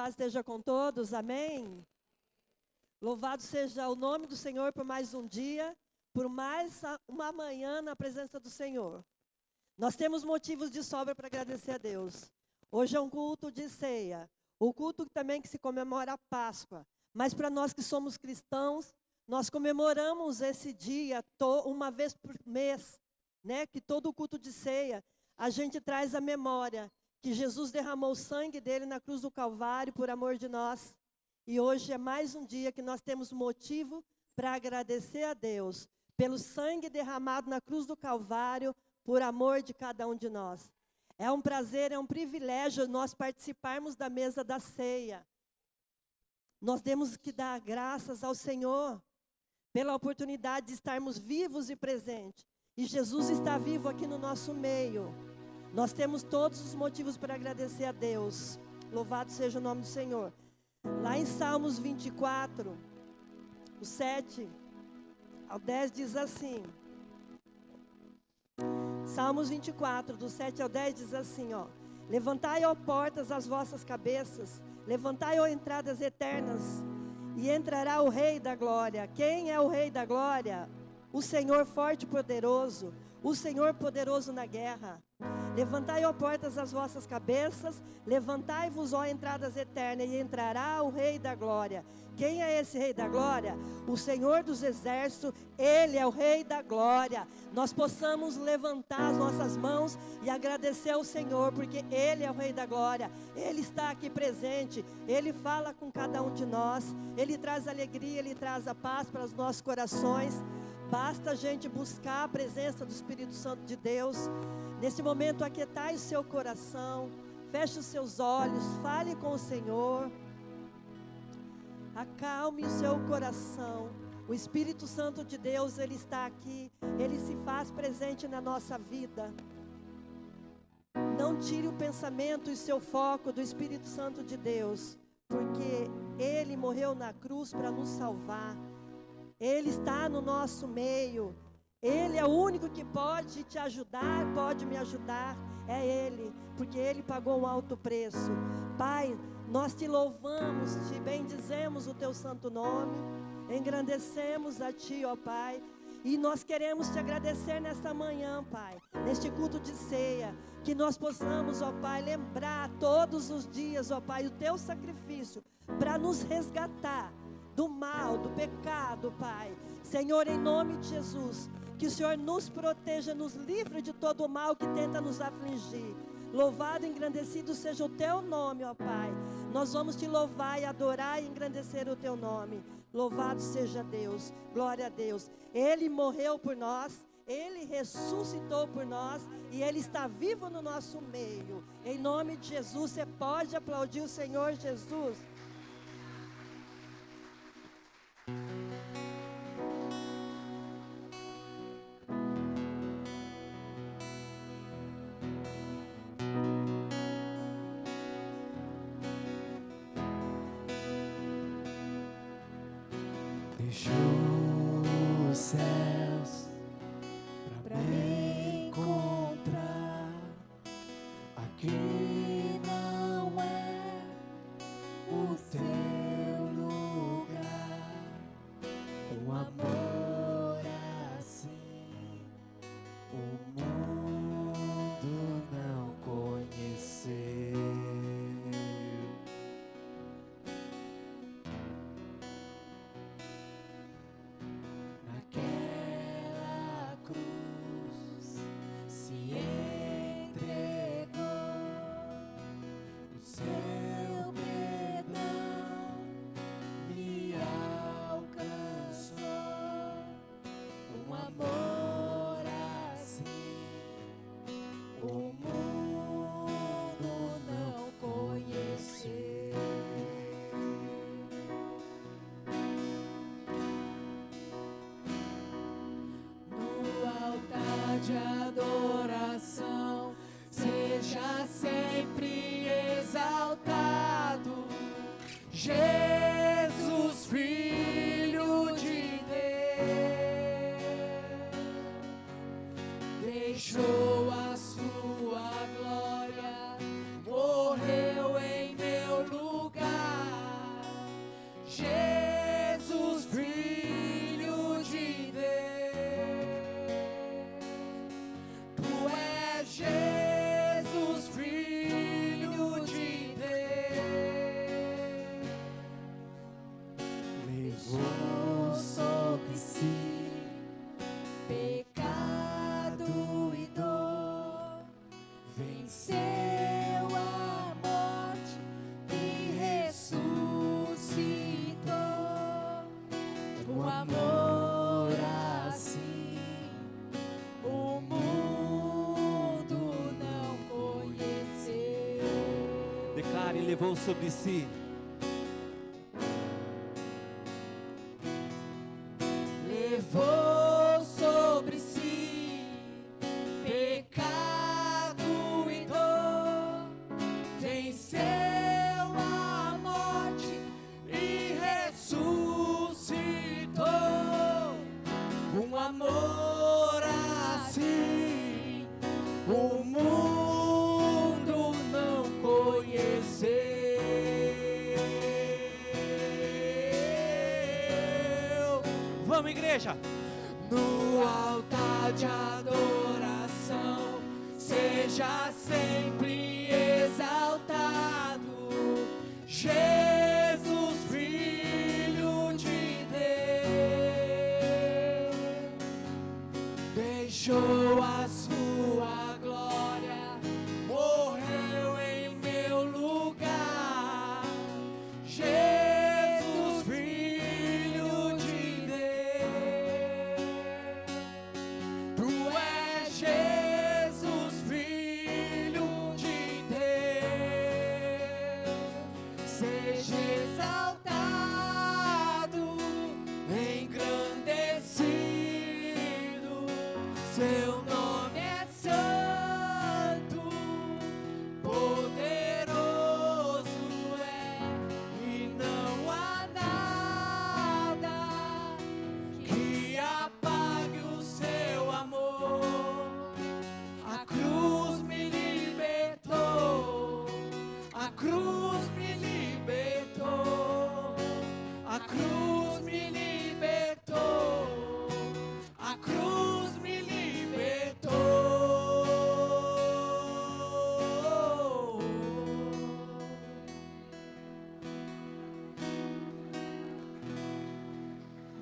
paz esteja com todos, amém? Louvado seja o nome do Senhor por mais um dia, por mais uma manhã na presença do Senhor. Nós temos motivos de sobra para agradecer a Deus. Hoje é um culto de ceia, o culto também que se comemora a Páscoa. Mas para nós que somos cristãos, nós comemoramos esse dia uma vez por mês, né? Que todo culto de ceia, a gente traz a memória que Jesus derramou o sangue dele na cruz do Calvário por amor de nós. E hoje é mais um dia que nós temos motivo para agradecer a Deus pelo sangue derramado na cruz do Calvário por amor de cada um de nós. É um prazer, é um privilégio nós participarmos da mesa da ceia. Nós temos que dar graças ao Senhor pela oportunidade de estarmos vivos e presentes. E Jesus está vivo aqui no nosso meio. Nós temos todos os motivos para agradecer a Deus. Louvado seja o nome do Senhor. Lá em Salmos 24, o 7 ao 10 diz assim. Salmos 24, do 7 ao 10 diz assim, ó. Levantai, ó portas, as vossas cabeças. Levantai, ó entradas eternas. E entrará o Rei da Glória. Quem é o Rei da Glória? O Senhor forte e poderoso. O Senhor poderoso na guerra. Levantai, ó portas, as vossas cabeças, levantai-vos, ó entradas eternas, e entrará o Rei da Glória. Quem é esse Rei da Glória? O Senhor dos Exércitos, Ele é o Rei da Glória. Nós possamos levantar as nossas mãos e agradecer ao Senhor, porque Ele é o Rei da Glória. Ele está aqui presente, Ele fala com cada um de nós, Ele traz alegria, Ele traz a paz para os nossos corações. Basta a gente buscar a presença do Espírito Santo de Deus. Nesse momento, aquietai o seu coração, feche os seus olhos, fale com o Senhor. Acalme o seu coração. O Espírito Santo de Deus, Ele está aqui, Ele se faz presente na nossa vida. Não tire o pensamento e seu foco do Espírito Santo de Deus, porque Ele morreu na cruz para nos salvar. Ele está no nosso meio. Ele é o único que pode te ajudar, pode me ajudar. É Ele, porque Ele pagou um alto preço. Pai, nós te louvamos, te bendizemos o teu santo nome. Engrandecemos a ti, ó Pai. E nós queremos te agradecer nesta manhã, Pai, neste culto de ceia. Que nós possamos, ó Pai, lembrar todos os dias, ó Pai, o teu sacrifício para nos resgatar do mal, do pecado, Pai. Senhor, em nome de Jesus, que o Senhor nos proteja, nos livre de todo o mal que tenta nos afligir. Louvado e engrandecido seja o teu nome, ó Pai. Nós vamos te louvar e adorar e engrandecer o teu nome. Louvado seja Deus, glória a Deus. Ele morreu por nós, Ele ressuscitou por nós e Ele está vivo no nosso meio. Em nome de Jesus, você pode aplaudir o Senhor Jesus. Deixou os céus pra me encontrar. Aqui não é o teu lugar. Um amor assim o mundo não conheceu. Naquela levou sobre si. Levou sobre si pecado e dor, venceu a morte e ressuscitou. Um amor assim o mundo não conheceu. Vamos, igreja! No altar de adoração, seja sempre exaltado, Jesus, Filho de Deus, deixou a sua glória, morreu em meu lugar, Jesus, Filho de Deus, Tu és Jesus, Filho de Deus, seja exaltado, engrandecido, seu nome é santo, poderoso é, e não há nada que apague o seu amor. A cruz me libertou, a cruz me libertou, a cruz me libertou, a cruz me libertou.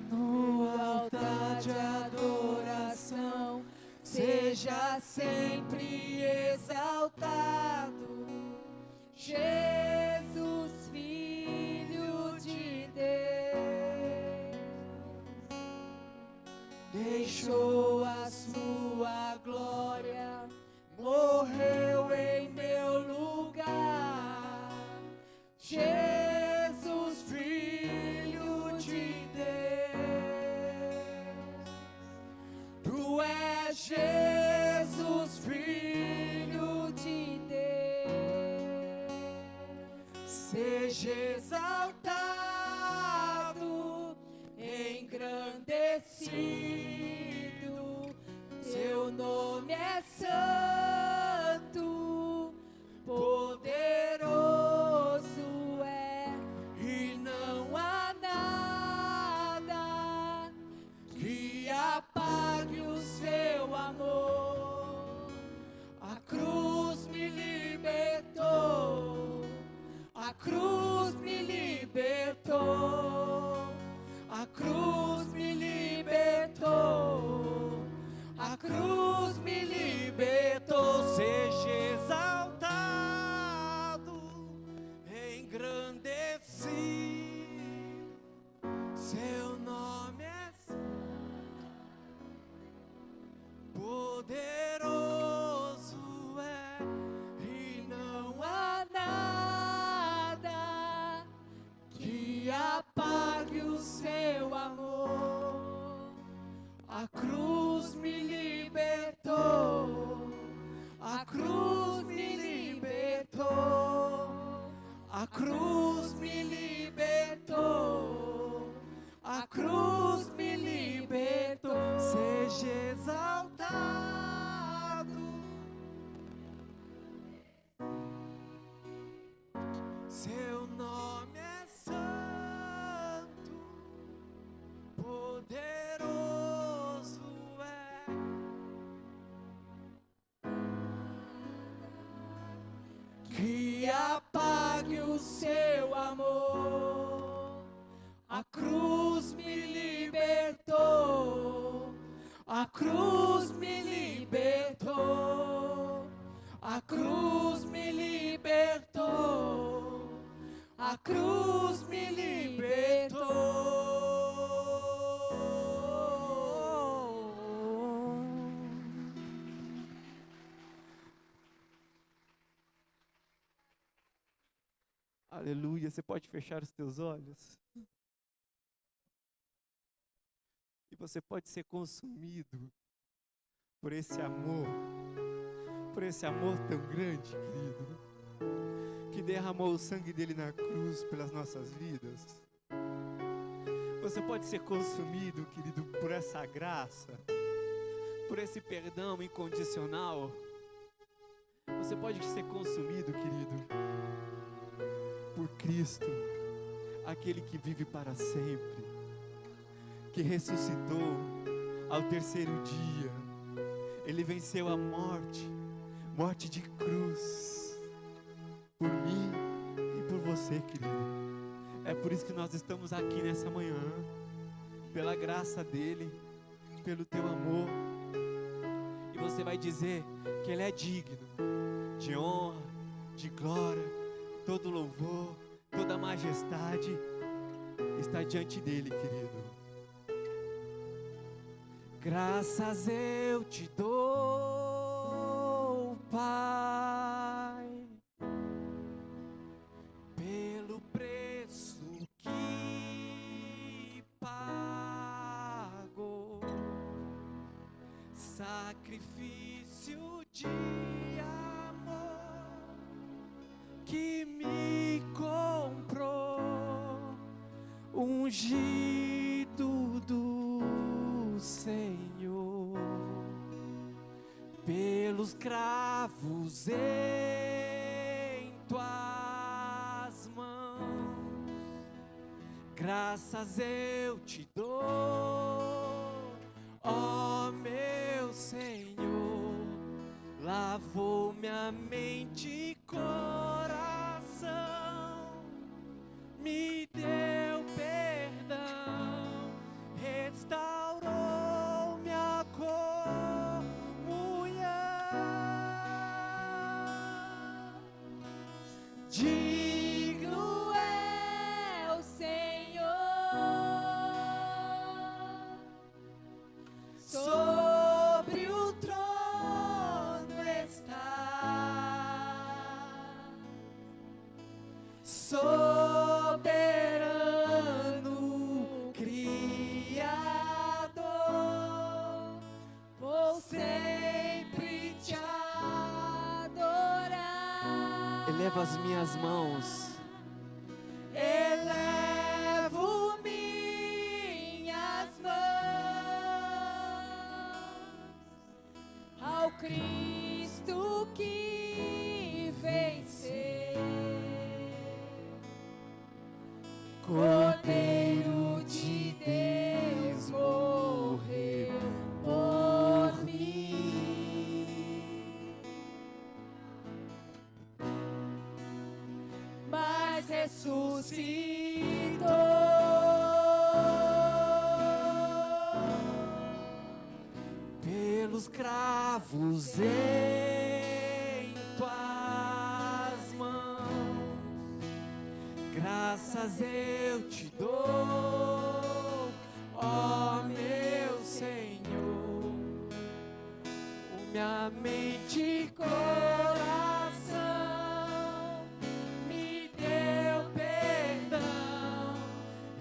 No altar de adoração, seja sempre exaltado, Jesus, Filho de Deus, deixou a sua glória, morreu em meu lugar, Jesus, Filho de Deus, Tu és Jesus, Filho de Deus, seja exaltado, engrandecido, Seu nome é santo, poderoso é, e não há nada que apague o seu amor. A cruz me libertou, a cruz me libertou, a cruz me libertou, a cruz me libertou. Seja exaltado, engrandecido, seu nome é poderoso é, e não há Nada que apague o seu amor. A cruz me libertou, a cruz me libertou, a cruz me libertou, a cruz me libertou. seja exaltado. Seu nome é santo, poderoso é. Que apague o seu amor. A cruz me libertou, a cruz me libertou, a cruz me libertou, a cruz me libertou. Aleluia. Você pode fechar os teus olhos. E você pode ser consumido por esse amor tão grande, querido, que derramou o sangue dele na cruz pelas nossas vidas. Você pode ser consumido, querido, por essa graça, por esse perdão incondicional. Você pode ser consumido, querido, por Cristo, aquele que vive para sempre, que ressuscitou ao terceiro dia. Ele venceu a morte de cruz, por mim e por você, querido. É por isso que nós estamos aqui nessa manhã, pela graça dele, pelo teu amor. E você vai dizer que ele é digno de honra, de glória, todo louvor, toda majestade está diante dele, querido. Graças eu te dou, Pai, pelo preço que pagou, sacrifício de amor que me comprou, ungido do Senhor, pelos cravos em tuas mãos. Graças eu te dou, ó meu Senhor, lavou minha mente e coração, me deu perdão, restaurou minha comunhão. Digno é o Senhor, sobre o trono está, soberano Criador, vou sempre te adorar. Eleva as minhas mãos, Elevo minhas mãos ao Cristo que venceu, Cordeiro de Deus morreu por mim, mas ressuscitou pelos cravos em tuas mãos. Graças eu te dou, ó meu Senhor, minha mente e coração, me deu perdão,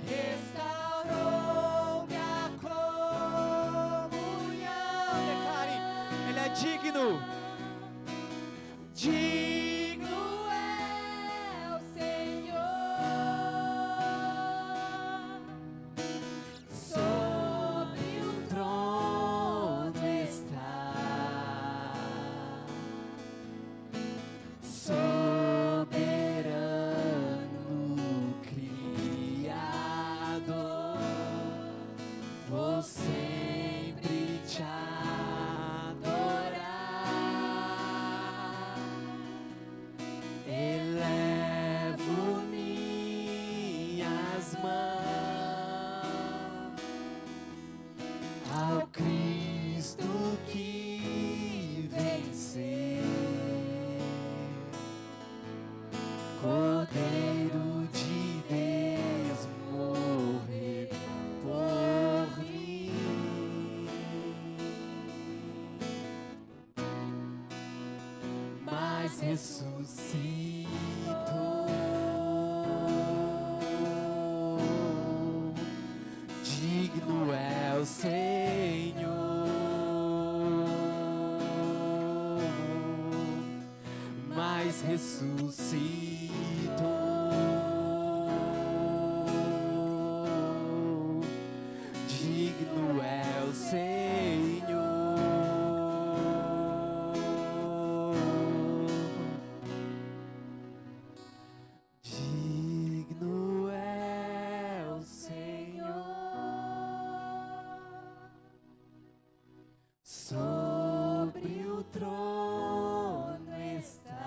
restaurou minha comunhão. Declare, ele é digno. Digno é o Senhor, sobre o trono está, soberano Criador, vou sempre te adorar. Elevo minhas mãos ao Cristo que venceu, Cordeiro de Deus morreu por mim, mas ressuscitou Digno é o Senhor. Digno é o Senhor. Sobre o trono está,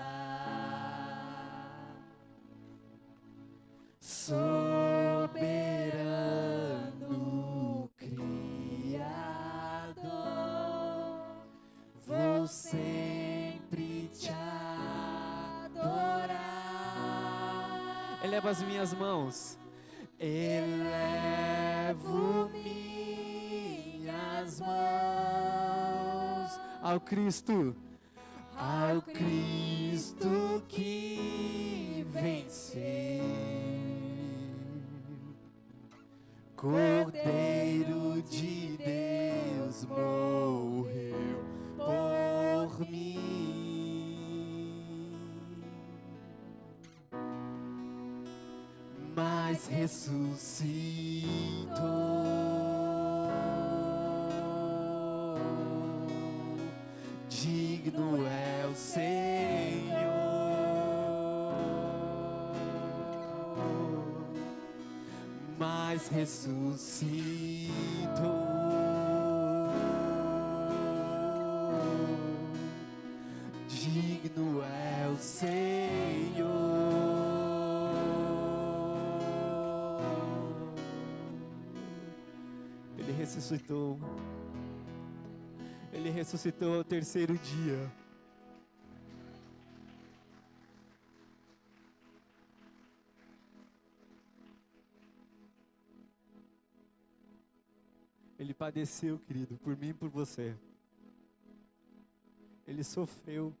soberano Criador, vou sempre te adorar. Eleva as minhas mãos. Elevo minhas mãos Ao Cristo. ao Cristo que venceu, Cordeiro de Deus morreu por mim, mas ressuscitou. Digno é o Senhor, mas ressuscitou. Digno é o Senhor. Ele ressuscitou. Ele ressuscitou ao terceiro dia. Ele padeceu, querido, por mim e por você. Ele sofreu.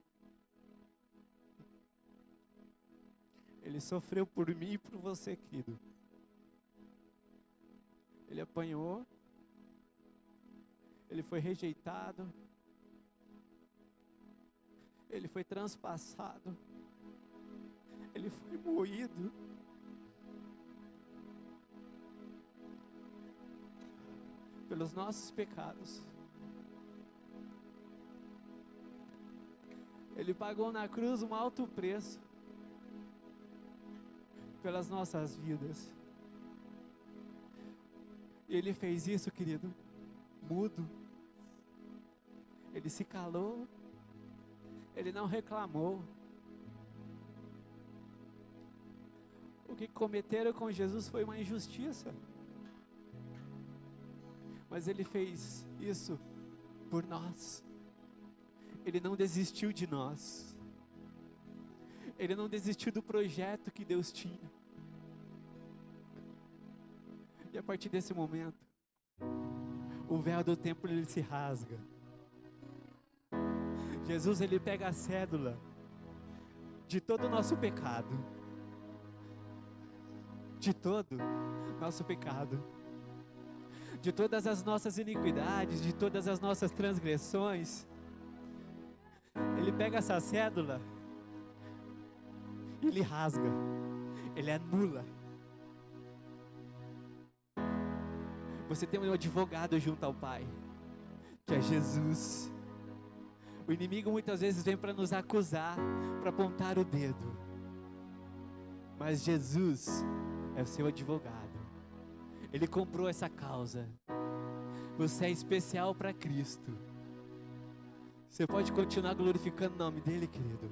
Ele sofreu por mim e por você, querido. Ele apanhou. Ele foi rejeitado. Ele foi transpassado. Ele foi moído. Pelos nossos pecados. Ele pagou na cruz um alto preço pelas nossas vidas. E Ele fez isso, querido, mudo. Ele se calou. Ele não reclamou. O que cometeram com Jesus foi uma injustiça. Mas Ele fez isso por nós. Ele não desistiu de nós. Ele não desistiu do projeto que Deus tinha. E a partir desse momento, o véu do templo ele se rasga. Jesus ele pega a cédula de todo o nosso pecado. De todo nosso pecado. De todas as nossas iniquidades, de todas as nossas transgressões. Ele pega essa cédula e ele rasga, ele anula. Você tem um advogado junto ao Pai, que é Jesus. O inimigo muitas vezes vem para nos acusar, para apontar o dedo. Mas Jesus é o seu advogado. Ele comprou essa causa. Você é especial para Cristo. Você pode continuar glorificando o nome dele, querido.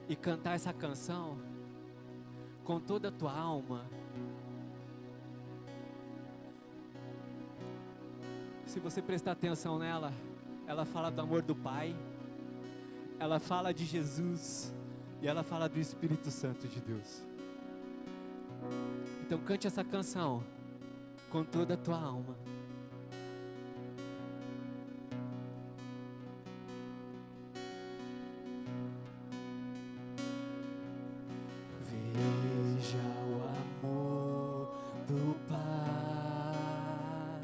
E cantar essa canção com toda a tua alma. Se você prestar atenção nela, ela fala do amor do Pai, ela fala de Jesus e ela fala do Espírito Santo de Deus. Então cante essa canção com toda a tua alma. Veja o amor do Pai,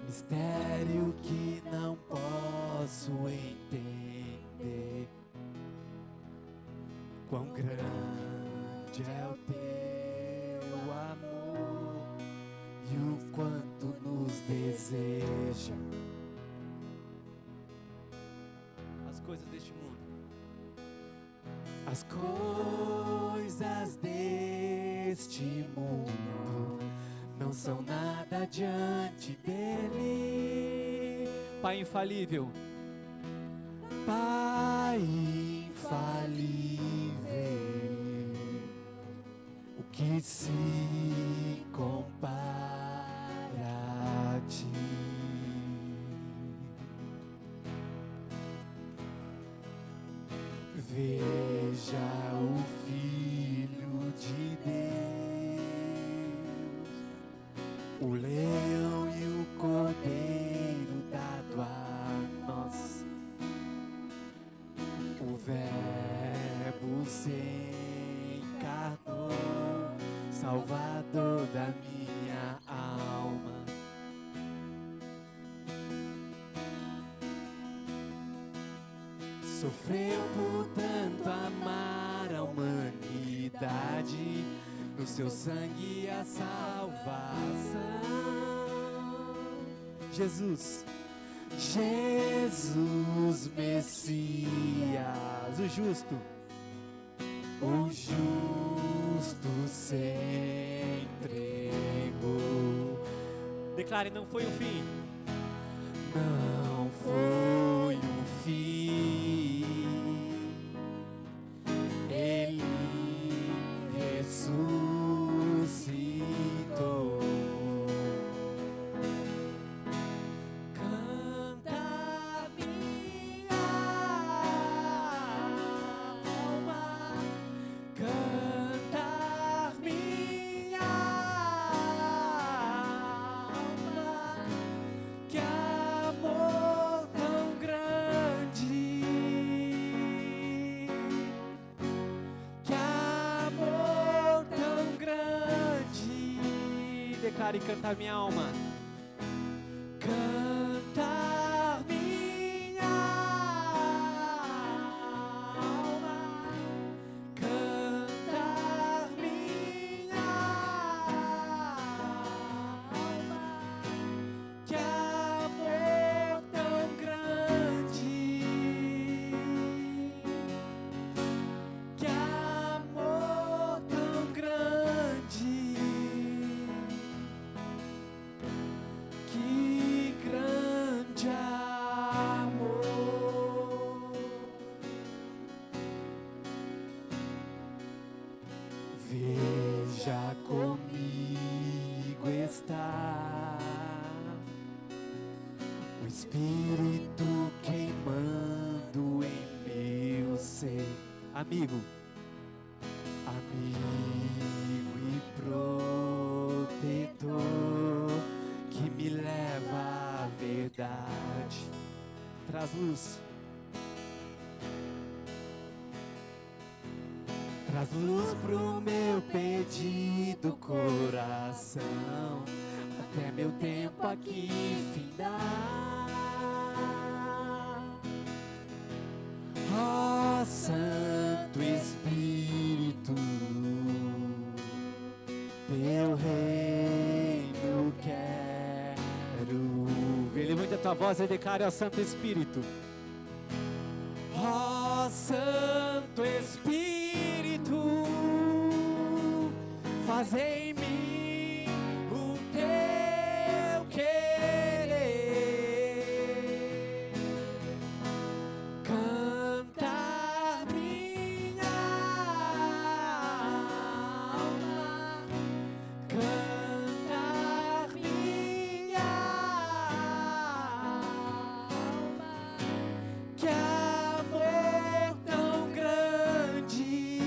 mistério que não pode Quão grande é o teu amor e o quanto nos deseja. As coisas deste mundo, As coisas deste mundo não são nada diante dele. Pai infalível, Pai infalível, o que se compara a ti? Veja o Filho de Deus, o leão e o cordeiro dado a nós. O Verbo se encarnou, Salvador da minha alma. Sofreu por tanto amar a humanidade, no seu sangue a salvação. Jesus, Jesus Messias, o justo se entregou. declare, não foi o fim. Não foi o fim, ele ressuscitou. Canta minha alma, cantar minha alma, que amor tão grande, que amor tão grande. Declare, cantar minha alma. Cantar minha alma, cantar minha alma, que amor tão grande, que amor tão grande, que grande amor. Veja comigo está o Espírito queimando em meu ser. Amigo, amigo e protetor, que me leva à verdade, traz luz. Traz luz pro meu perdido coração, até meu tempo aqui findar. Ó Santo Espírito, teu reino quero ver. Levante a tua voz e declare ao Santo Espírito. Ó Santo Espírito, faz em mim o teu querer. Cantar minha alma, cantar minha alma, que amor tão grande,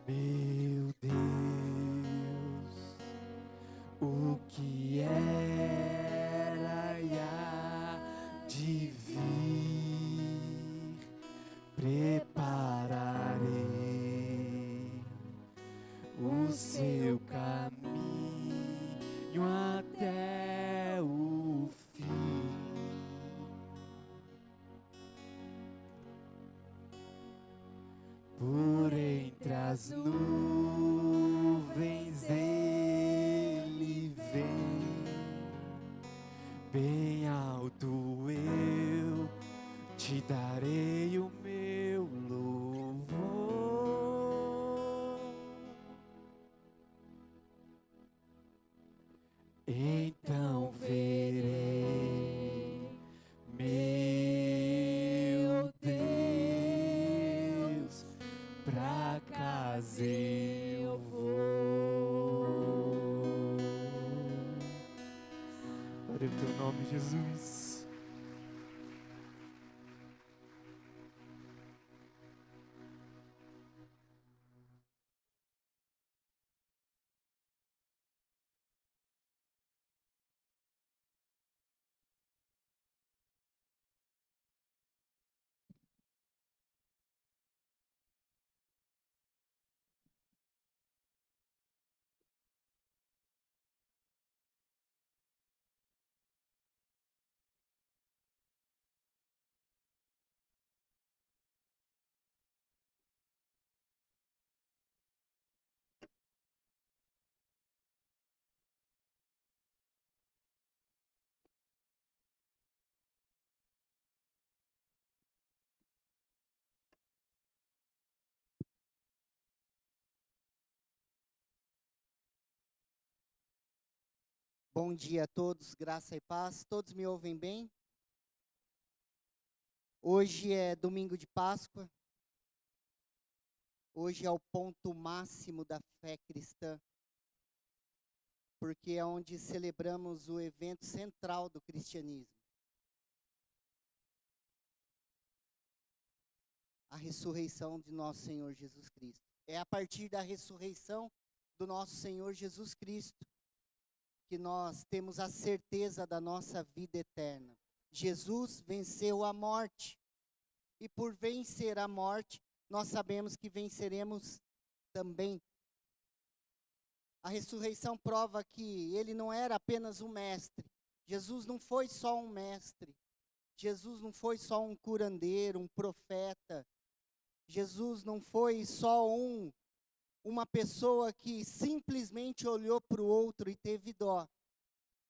Meu Deus, o que era e há de vir, prepararei o seu caminho até o fim. Por entre as nuvens ele vem, bem alto eu te darei o meu louvor. Então verei, meu Deus, pra casa eu vou. Glória ao teu nome, Jesus. Bom dia a todos, graça e paz. Todos me ouvem bem? Hoje é domingo de Páscoa. Hoje é o ponto máximo da fé cristã, porque é onde celebramos o evento central do cristianismo. A ressurreição de nosso Senhor Jesus Cristo. É a partir da ressurreição do nosso Senhor Jesus Cristo que nós temos a certeza da nossa vida eterna. Jesus venceu a morte. E por vencer a morte, nós sabemos que venceremos também. A ressurreição prova que ele não era apenas um mestre. Jesus não foi só um mestre. Jesus não foi só um curandeiro, um profeta. Jesus não foi só uma pessoa que simplesmente olhou para o outro e teve dó.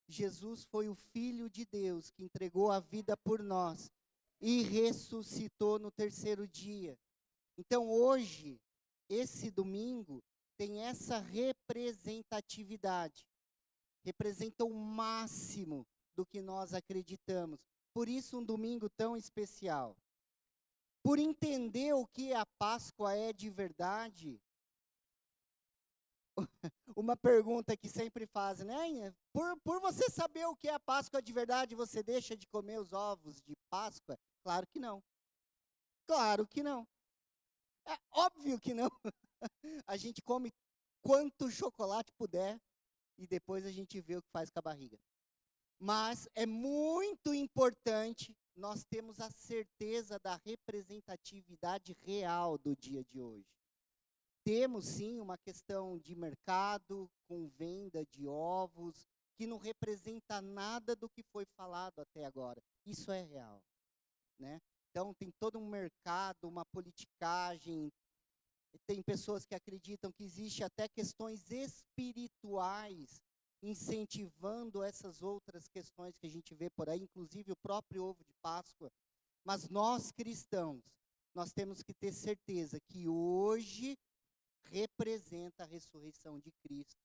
Jesus foi o Filho de Deus que entregou a vida por nós e ressuscitou no terceiro dia. Então hoje, esse domingo, tem essa representatividade. Representa o máximo do que nós acreditamos. Por isso um domingo tão especial. Por entender o que a Páscoa é de verdade, uma pergunta que sempre fazem, né? Por você saber o que é a Páscoa de verdade, você deixa de comer os ovos de Páscoa? Claro que não. Claro que não. É óbvio que não. A gente come quanto chocolate puder e depois a gente vê o que faz com a barriga. Mas é muito importante nós termos a certeza da representatividade real do dia de hoje. Temos sim uma questão de mercado, com venda de ovos, que não representa nada do que foi falado até agora. Isso é real, né? Então tem todo um mercado, uma politicagem. Tem pessoas que acreditam que existe até questões espirituais incentivando essas outras questões que a gente vê por aí, inclusive o próprio ovo de Páscoa. Mas nós cristãos, nós temos que ter certeza que hoje representa a ressurreição de Cristo,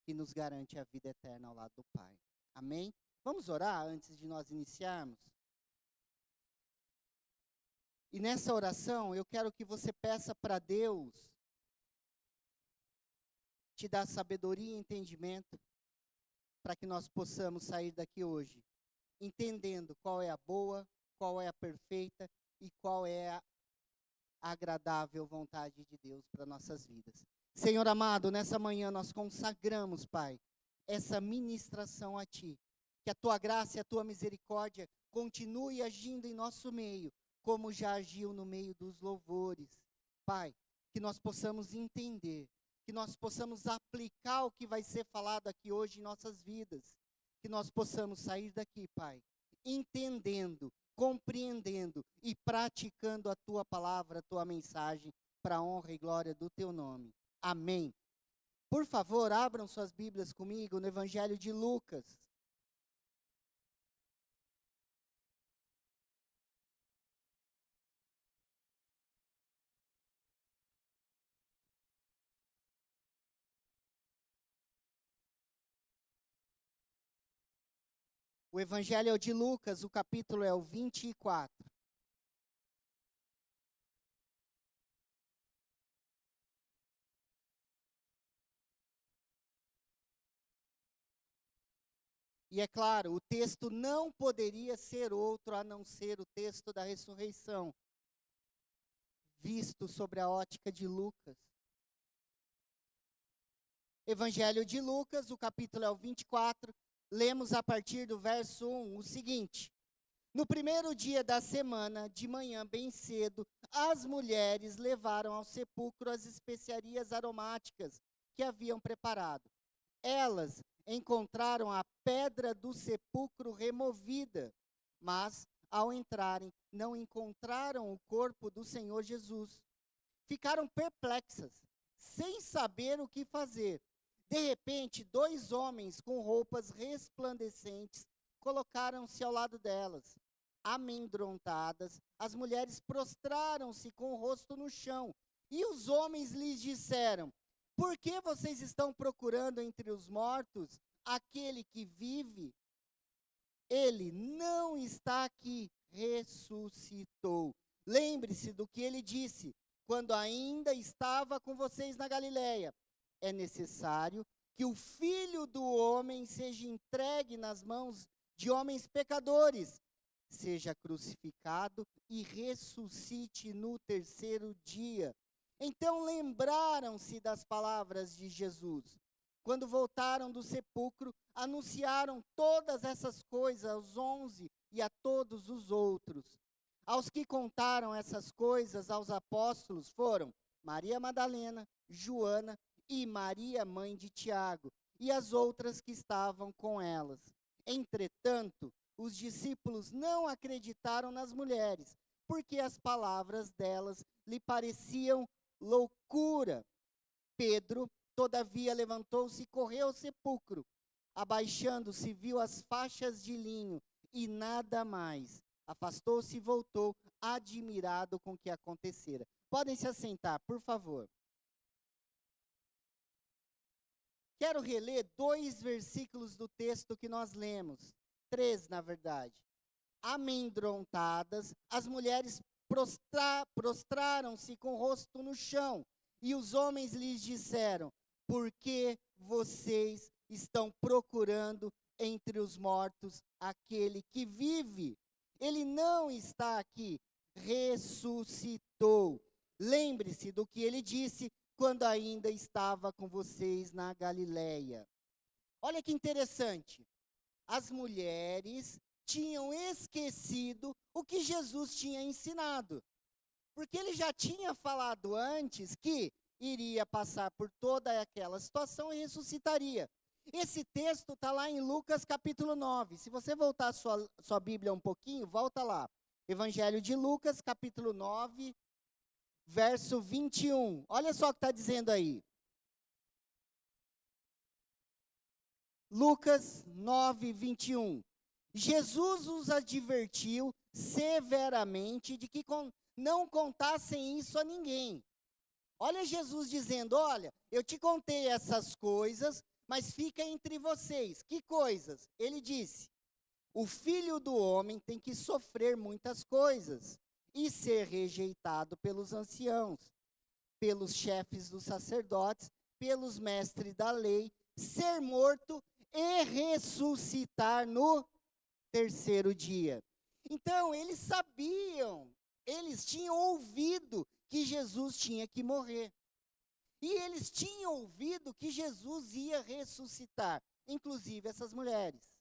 que nos garante a vida eterna ao lado do Pai. Amém? Vamos orar antes de nós iniciarmos? E nessa oração, eu quero que você peça para Deus te dar sabedoria e entendimento para que nós possamos sair daqui hoje, entendendo qual é a boa, qual é a perfeita e qual é a agradável vontade de Deus para nossas vidas. Senhor amado, nessa manhã nós consagramos, Pai, essa ministração a Ti. Que a Tua graça e a Tua misericórdia continue agindo em nosso meio, como já agiu no meio dos louvores. Pai, que nós possamos entender, que nós possamos aplicar o que vai ser falado aqui hoje em nossas vidas. Que nós possamos sair daqui, Pai, entendendo, compreendendo e praticando a Tua palavra, a Tua mensagem, para a honra e glória do Teu nome. Amém. Por favor, abram suas Bíblias comigo no Evangelho de Lucas. O Evangelho é o de Lucas, o capítulo é o 24. E é claro, o texto não poderia ser outro a não ser o texto da ressurreição, visto sobre a ótica de Lucas. Evangelho de Lucas, o capítulo é o 24, lemos a partir do verso 1 o seguinte: No primeiro dia da semana, de manhã bem cedo, as mulheres levaram ao sepulcro as especiarias aromáticas que haviam preparado. Elas encontraram a pedra do sepulcro removida, mas, ao entrarem, não encontraram o corpo do Senhor Jesus. Ficaram perplexas, sem saber o que fazer. De repente, 2 homens com roupas resplandecentes colocaram-se ao lado delas. Amedrontadas, as mulheres prostraram-se com o rosto no chão, e os homens lhes disseram: Por que vocês estão procurando entre os mortos aquele que vive? Ele não está aqui, ressuscitou. Lembre-se do que ele disse, quando ainda estava com vocês na Galileia. É necessário que o Filho do Homem seja entregue nas mãos de homens pecadores, seja crucificado e ressuscite no terceiro dia. Então lembraram-se das palavras de Jesus. Quando voltaram do sepulcro, anunciaram todas essas coisas aos 11 e a todos os outros. Aos que contaram essas coisas aos apóstolos foram Maria Madalena, Joana e Maria, mãe de Tiago, e as outras que estavam com elas. Entretanto, os discípulos não acreditaram nas mulheres, porque as palavras delas lhe pareciam loucura. Pedro, todavia, levantou-se e correu ao sepulcro. Abaixando-se, viu as faixas de linho e nada mais. Afastou-se e voltou, admirado com o que acontecera. Podem se assentar, por favor. Quero reler 2 versículos do texto que nós lemos. 3, na verdade. Amedrontadas, as mulheres prostraram-se com o rosto no chão, e os homens lhes disseram: Por que vocês estão procurando entre os mortos aquele que vive? Ele não está aqui, ressuscitou. Lembre-se do que ele disse quando ainda estava com vocês na Galileia. Olha que interessante. As mulheres tinham esquecido o que Jesus tinha ensinado. Porque ele já tinha falado antes que iria passar por toda aquela situação e ressuscitaria. Esse texto está lá em Lucas capítulo 9. Se você voltar a sua Bíblia um pouquinho, volta lá. Evangelho de Lucas, capítulo 9, verso 21. Olha só o que está dizendo aí. Lucas 9, 21. Jesus os advertiu severamente de que não contassem isso a ninguém. Olha Jesus dizendo: olha, eu te contei essas coisas, mas fica entre vocês. Que coisas? Ele disse: o Filho do Homem tem que sofrer muitas coisas e ser rejeitado pelos anciãos, pelos chefes dos sacerdotes, pelos mestres da lei, ser morto e ressuscitar no terceiro dia. Então, eles sabiam, eles tinham ouvido que que Jesus tinha que morrer. E eles tinham ouvido que Jesus ia ressuscitar, inclusive essas mulheres.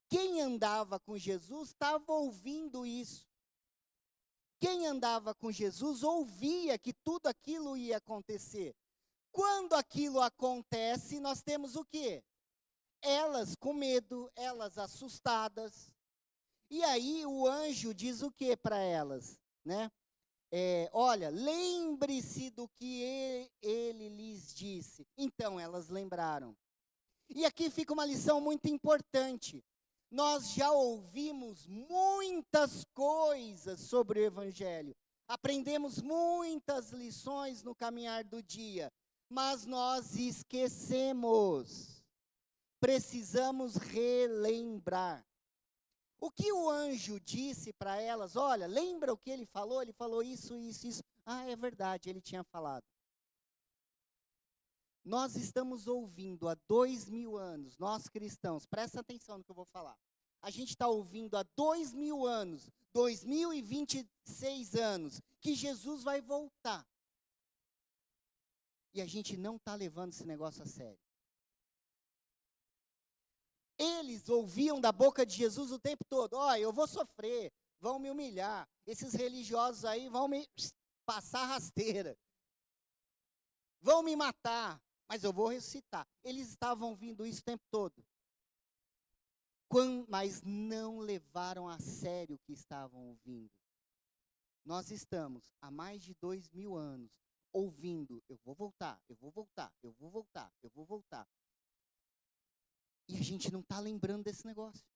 Quem andava com Jesus estava ouvindo isso. Quem andava com Jesus ouvia que tudo aquilo ia acontecer. Quando aquilo acontece, nós temos o quê? Elas com medo, elas assustadas. E aí o anjo diz o que para elas, né? Olha, lembre-se do que ele lhes disse. Então elas lembraram. E aqui fica uma lição muito importante. Nós já ouvimos muitas coisas sobre o Evangelho. Aprendemos muitas lições no caminhar do dia. Mas nós esquecemos. Precisamos relembrar. O que o anjo disse para elas? Olha, lembra o que ele falou? Ele falou isso, isso, isso. Ah, é verdade, ele tinha falado. Nós estamos ouvindo há 2000 anos, nós cristãos, presta atenção no que eu vou falar. A gente está ouvindo há 2000 anos, 2026 anos, que Jesus vai voltar. E a gente não está levando esse negócio a sério. Eles ouviam da boca de Jesus o tempo todo, eu vou sofrer, vão me humilhar, esses religiosos aí vão me passar rasteira, vão me matar, mas eu vou ressuscitar. Eles estavam ouvindo isso o tempo todo, mas não levaram a sério o que estavam ouvindo. Nós estamos há mais de 2000 anos ouvindo, eu vou voltar, eu vou voltar, eu vou voltar, eu vou voltar. E a gente não está lembrando desse negócio.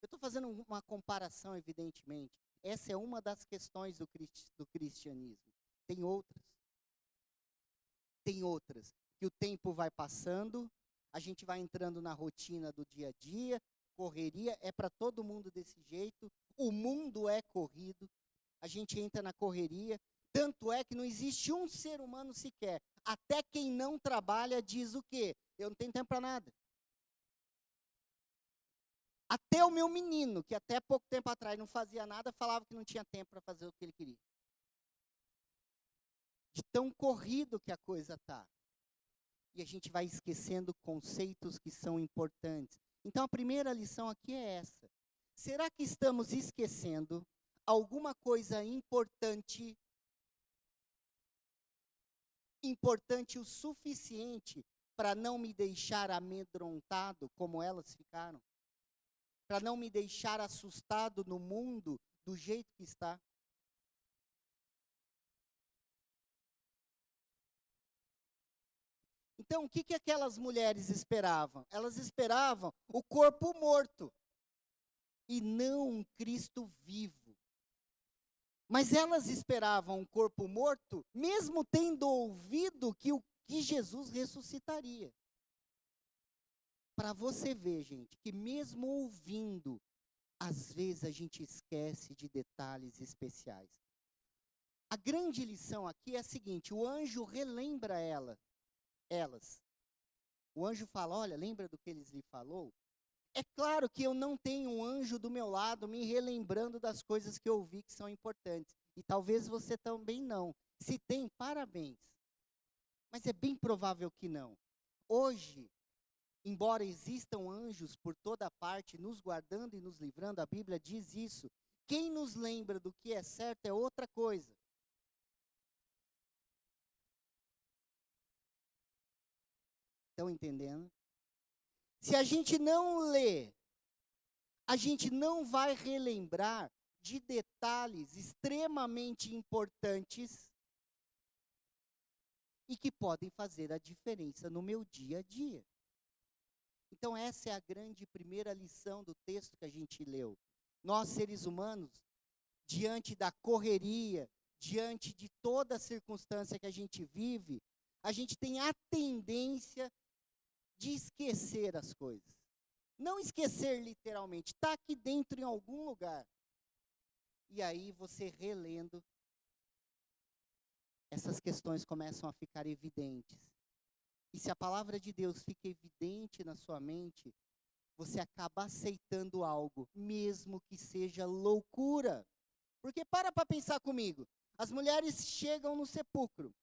Eu estou fazendo uma comparação, evidentemente. Essa é uma das questões do cristianismo. Tem outras. Tem outras. Que o tempo vai passando, a gente vai entrando na rotina do dia a dia, correria, é para todo mundo desse jeito, o mundo é corrido, a gente entra na correria, tanto é que não existe um ser humano sequer. Até quem não trabalha diz o quê? Eu não tenho tempo para nada. Até o meu menino, que até pouco tempo atrás não fazia nada, falava que não tinha tempo para fazer o que ele queria. De tão corrido que a coisa está. E a gente vai esquecendo conceitos que são importantes. Então a primeira lição aqui é essa. Será que estamos esquecendo alguma coisa importante o suficiente para não me deixar amedrontado como elas ficaram? Para não me deixar assustado no mundo do jeito que está? Então, o que aquelas mulheres esperavam? Elas esperavam o corpo morto e não um Cristo vivo. Mas elas esperavam um corpo morto, mesmo tendo ouvido que Jesus ressuscitaria. Para você ver, gente, que mesmo ouvindo, às vezes a gente esquece de detalhes especiais. A grande lição aqui é a seguinte: o anjo relembra elas. O anjo fala, olha, lembra do que eles lhe falou? É claro que eu não tenho um anjo do meu lado me relembrando das coisas que eu ouvi que são importantes. E talvez você também não. Se tem, parabéns. Mas é bem provável que não. Hoje, embora existam anjos por toda parte, nos guardando e nos livrando, a Bíblia diz isso. Quem nos lembra do que é certo é outra coisa. Estão entendendo? Se a gente não lê, a gente não vai relembrar de detalhes extremamente importantes e que podem fazer a diferença no meu dia a dia. Então essa é a grande primeira lição do texto que a gente leu. Nós, seres humanos, diante da correria, diante de toda a circunstância que a gente vive, a gente tem a tendência de esquecer as coisas. Não esquecer literalmente, está aqui dentro em algum lugar. E aí você relendo, essas questões começam a ficar evidentes. E se a palavra de Deus fica evidente na sua mente, você acaba aceitando algo, mesmo que seja loucura. Porque para pensar comigo. As mulheres chegam no sepulcro.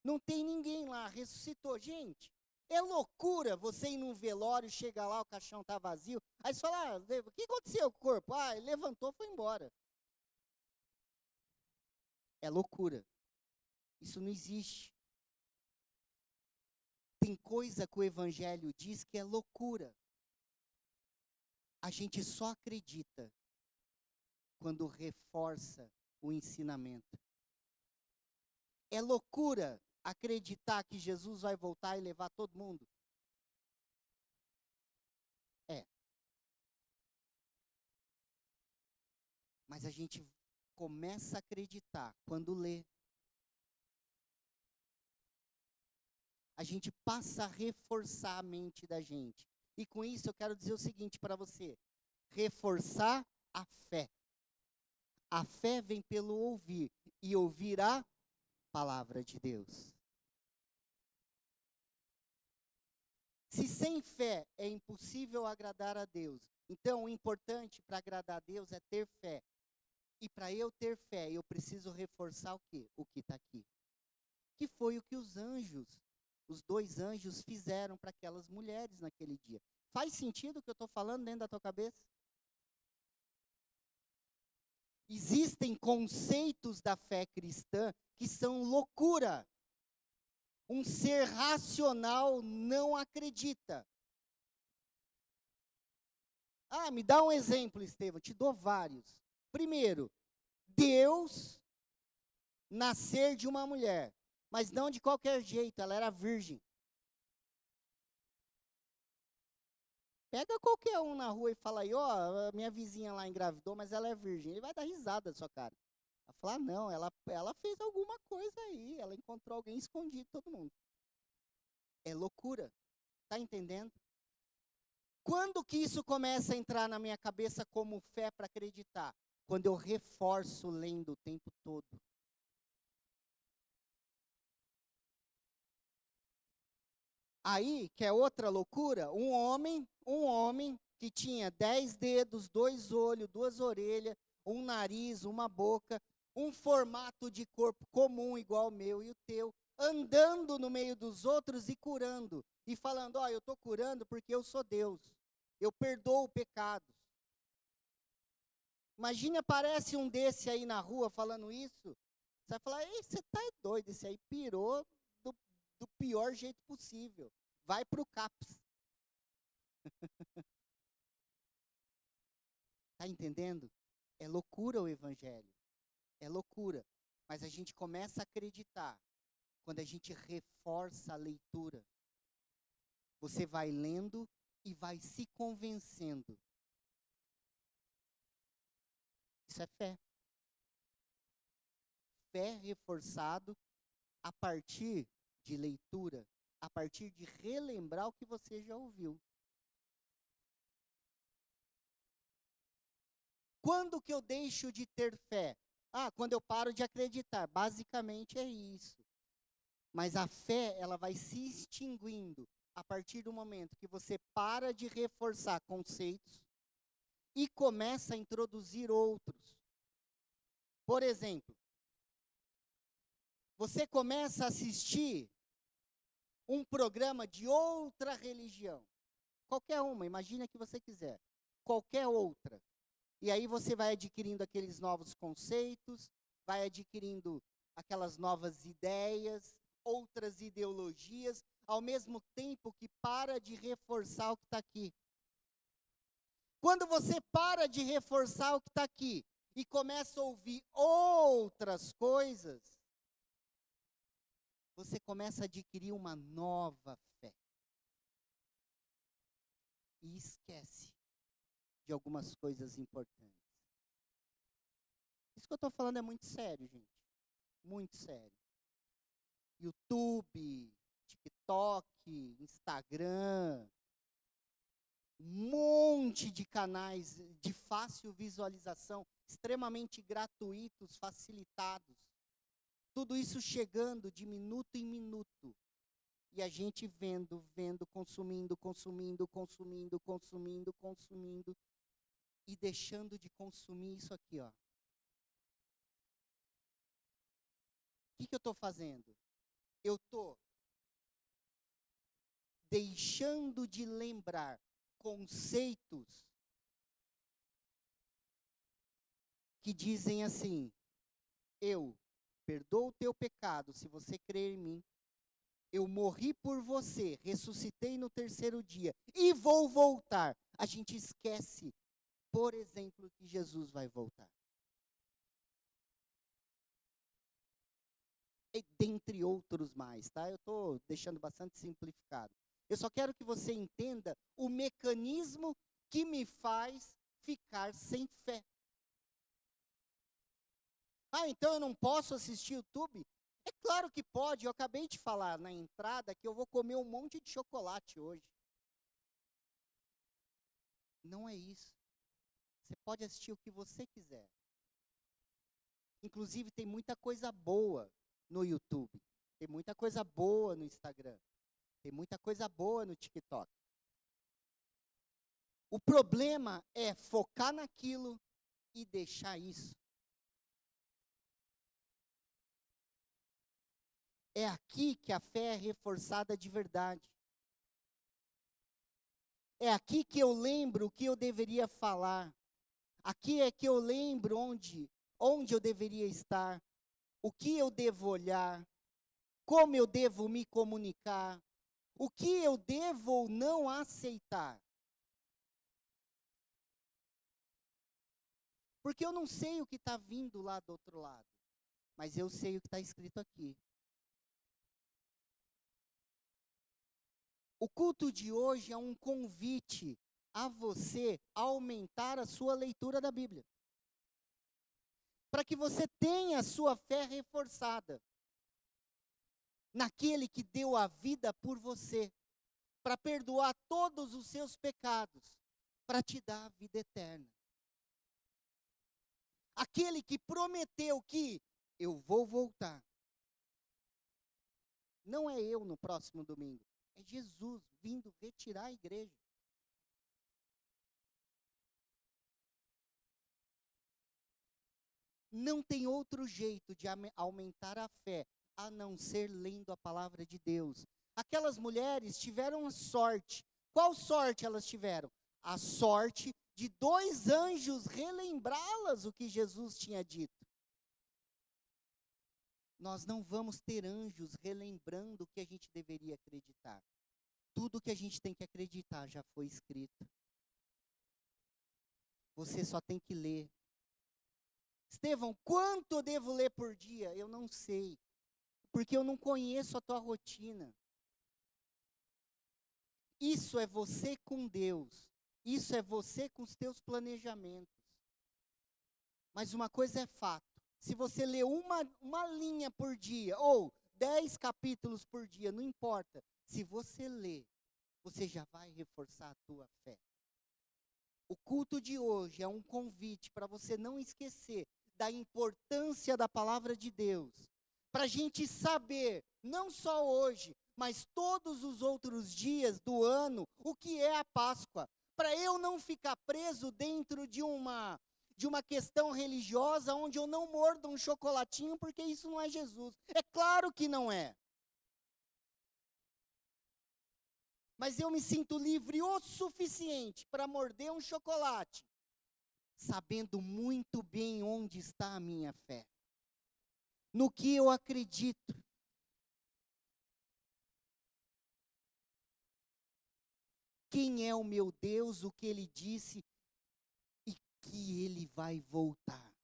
Não tem ninguém lá, ressuscitou. Gente, é loucura você ir num velório, chega lá, o caixão está vazio. Aí você fala, o que aconteceu com o corpo? Ah, ele levantou, foi embora. É loucura. Isso não existe. Tem coisa que o Evangelho diz que é loucura. A gente só acredita quando reforça o ensinamento. É loucura acreditar que Jesus vai voltar e levar todo mundo? É. Mas a gente começa a acreditar quando lê. A gente passa a reforçar a mente da gente. E com isso eu quero dizer o seguinte para você: reforçar a fé. A fé vem pelo ouvir, e ouvir a palavra de Deus. Se sem fé é impossível agradar a Deus, então o importante para agradar a Deus é ter fé. E para eu ter fé, eu preciso reforçar o quê? O que está aqui. Que foi o que os dois anjos fizeram para aquelas mulheres naquele dia. Faz sentido o que eu estou falando dentro da tua cabeça? Existem conceitos da fé cristã que são loucura. Um ser racional não acredita. Ah, me dá um exemplo, Estevão. Te dou vários. Primeiro, Deus nascer de uma mulher, mas não de qualquer jeito, ela era virgem. Pega qualquer um na rua e fala aí, ó, minha vizinha lá engravidou, mas ela é virgem. Ele vai dar risada da sua cara. Vai falar, não, ela fez alguma coisa aí, ela encontrou alguém escondido, todo mundo. É loucura, tá entendendo? Quando que isso começa a entrar na minha cabeça como fé para acreditar? Quando eu reforço lendo o tempo todo. Aí, que é outra loucura, um homem que tinha 10 dedos, 2 olhos, 2 orelhas, um nariz, uma boca, um formato de corpo comum igual o meu e o teu, andando no meio dos outros e curando, e falando, ó, eu estou curando porque eu sou Deus, eu perdoo pecados. Imagina, aparece um desse aí na rua falando isso, você vai falar, ei, você tá doido, esse aí pirou do pior jeito possível. Vai para o CAPS. Está entendendo? É loucura o Evangelho. É loucura. Mas a gente começa a acreditar quando a gente reforça a leitura. Você vai lendo e vai se convencendo. Isso é fé. Fé reforçado a partir de leitura, a partir de relembrar o que você já ouviu. Quando que eu deixo de ter fé? Ah, quando eu paro de acreditar. Basicamente é isso. Mas a fé, ela vai se extinguindo a partir do momento que você para de reforçar conceitos e começa a introduzir outros. Por exemplo, você começa a assistir um programa de outra religião. Qualquer uma, imagina que você quiser. Qualquer outra. E aí você vai adquirindo aqueles novos conceitos, vai adquirindo aquelas novas ideias, outras ideologias, ao mesmo tempo que para de reforçar o que está aqui. Quando você para de reforçar o que está aqui e começa a ouvir outras coisas, você começa a adquirir uma nova fé. E esquece de algumas coisas importantes. Isso que eu estou falando é muito sério, gente. Muito sério. YouTube, TikTok, Instagram, um monte de canais de fácil visualização, extremamente gratuitos, facilitados. Tudo isso chegando de minuto em minuto. E a gente vendo, consumindo, e deixando de consumir isso aqui, ó. que eu estou fazendo? Eu estou deixando de lembrar conceitos que dizem assim: eu perdoo o teu pecado se você crer em mim, eu morri por você, ressuscitei no terceiro dia e vou voltar. A gente esquece, por exemplo, que Jesus vai voltar. E dentre outros mais, tá? Eu estou deixando bastante simplificado. Eu só quero que você entenda o mecanismo que me faz ficar sem fé. Ah, então eu não posso assistir YouTube? É claro que pode. Eu acabei de falar na entrada que eu vou comer um monte de chocolate hoje. Não é isso. Você pode assistir o que você quiser. Inclusive, tem muita coisa boa no YouTube. Tem muita coisa boa no Instagram. Tem muita coisa boa no TikTok. O problema é focar naquilo e deixar isso. É aqui que a fé é reforçada de verdade. É aqui que eu lembro o que eu deveria falar. Aqui é que eu lembro onde eu deveria estar, o que eu devo olhar, como eu devo me comunicar, o que eu devo ou não aceitar. Porque eu não sei o que está vindo lá do outro lado, mas eu sei o que está escrito aqui. O culto de hoje é um convite a você aumentar a sua leitura da Bíblia. Para que você tenha a sua fé reforçada naquele que deu a vida por você, para perdoar todos os seus pecados, para te dar a vida eterna. Aquele que prometeu que eu vou voltar. Não é eu no próximo domingo, é Jesus vindo retirar a igreja. Não tem outro jeito de aumentar a fé, a não ser lendo a palavra de Deus. Aquelas mulheres tiveram a sorte. Qual sorte elas tiveram? A sorte de 2 anjos relembrá-las o que Jesus tinha dito. Nós não vamos ter anjos relembrando o que a gente deveria acreditar. Tudo que a gente tem que acreditar já foi escrito. Você só tem que ler. Estevão, quanto eu devo ler por dia? Eu não sei, porque eu não conheço a tua rotina. Isso é você com Deus. Isso é você com os teus planejamentos. Mas uma coisa é fato. Se você ler uma linha por dia, ou 10 capítulos por dia, não importa. Se você ler, você já vai reforçar a tua fé. O culto de hoje é um convite para você não esquecer da importância da palavra de Deus. Para a gente saber, não só hoje, mas todos os outros dias do ano, o que é a Páscoa. Para eu não ficar preso dentro de uma questão religiosa onde eu não mordo um chocolatinho, porque isso não é Jesus. É claro que não é. Mas eu me sinto livre o suficiente para morder um chocolate, sabendo muito bem onde está a minha fé, no que eu acredito. Quem é o meu Deus, o que Ele disse e que Ele vai voltar.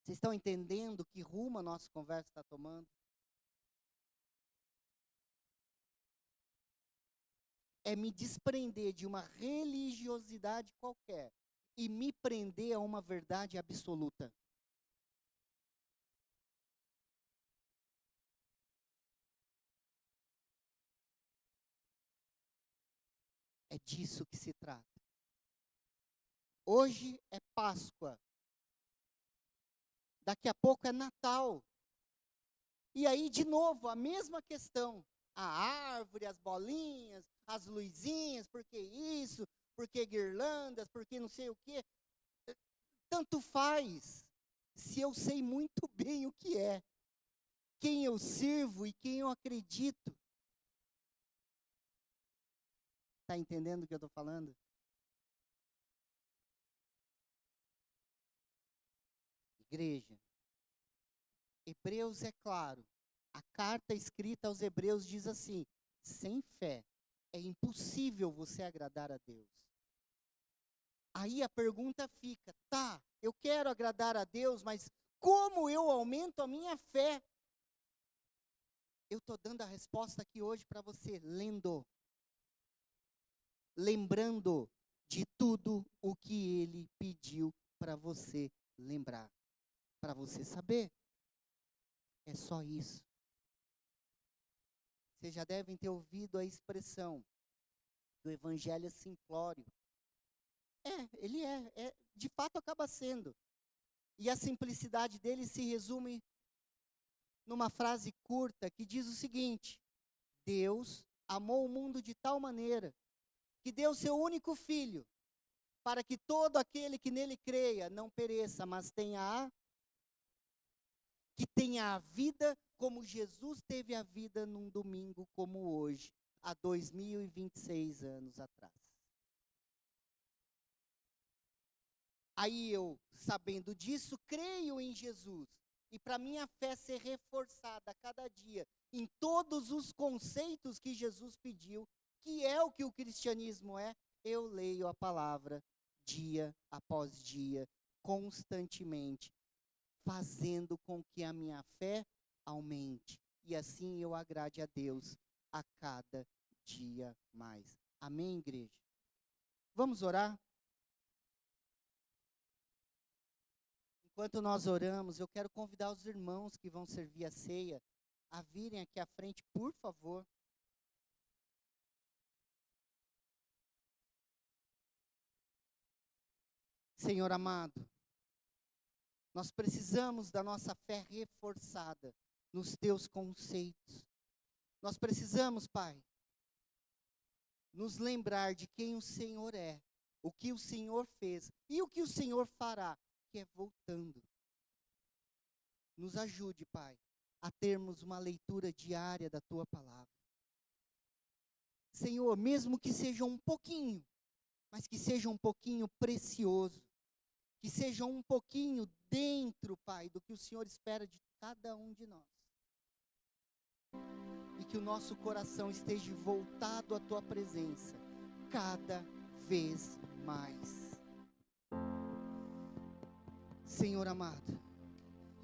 Vocês estão entendendo que rumo a nossa conversa está tomando? É me desprender de uma religiosidade qualquer e me prender a uma verdade absoluta. É disso que se trata. Hoje é Páscoa. Daqui a pouco é Natal. E aí, de novo, a mesma questão. A árvore, as bolinhas, as luzinhas, por que isso, por que guirlandas, por que não sei o quê. Tanto faz. se eu sei muito bem o que é, quem eu sirvo e quem eu acredito? Está entendendo o que eu estou falando? Igreja, Hebreus é claro. A carta escrita aos Hebreus diz assim: sem fé é impossível você agradar a Deus. Aí a pergunta fica, tá, eu quero agradar a Deus, mas como eu aumento a minha fé? Eu estou dando a resposta aqui hoje para você, lembrando de tudo o que Ele pediu para você lembrar, para você saber. É só isso. Vocês já devem ter ouvido a expressão do evangelho é simplório. Ele de fato acaba sendo. E a simplicidade dele se resume numa frase curta que diz o seguinte: Deus amou o mundo de tal maneira que deu seu único filho, para que todo aquele que nele creia não pereça, mas tenha a vida como Jesus teve a vida num domingo como hoje, há 2026 anos atrás. Aí eu, sabendo disso, creio em Jesus. E para minha fé ser reforçada a cada dia em todos os conceitos que Jesus pediu, que é o que o cristianismo é, eu leio a palavra dia após dia, constantemente, fazendo com que a minha fé aumente. E assim eu agrade a Deus a cada dia mais. Amém, igreja? Vamos orar? Enquanto nós oramos, eu quero convidar os irmãos que vão servir a ceia a virem aqui à frente, por favor. Senhor amado, nós precisamos da nossa fé reforçada nos teus conceitos. Nós precisamos, Pai, nos lembrar de quem o Senhor é, o que o Senhor fez e o que o Senhor fará, que é voltando. Nos ajude, Pai, a termos uma leitura diária da Tua palavra. Senhor, mesmo que seja um pouquinho, mas que seja um pouquinho precioso, que seja um pouquinho dentro, Pai, do que o Senhor espera de cada um de nós. E que o nosso coração esteja voltado à Tua presença, cada vez mais. Senhor amado,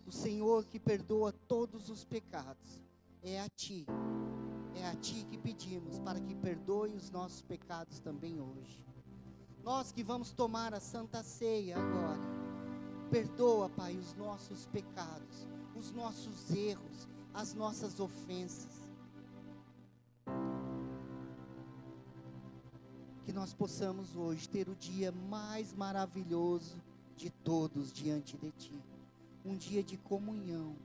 o Senhor que perdoa todos os pecados, é a Ti que pedimos para que perdoe os nossos pecados também hoje. Nós que vamos tomar a Santa Ceia agora, perdoa, Pai, os nossos pecados, os nossos erros, as nossas ofensas. Que nós possamos hoje ter o dia mais maravilhoso de todos diante de Ti. Um dia de comunhão,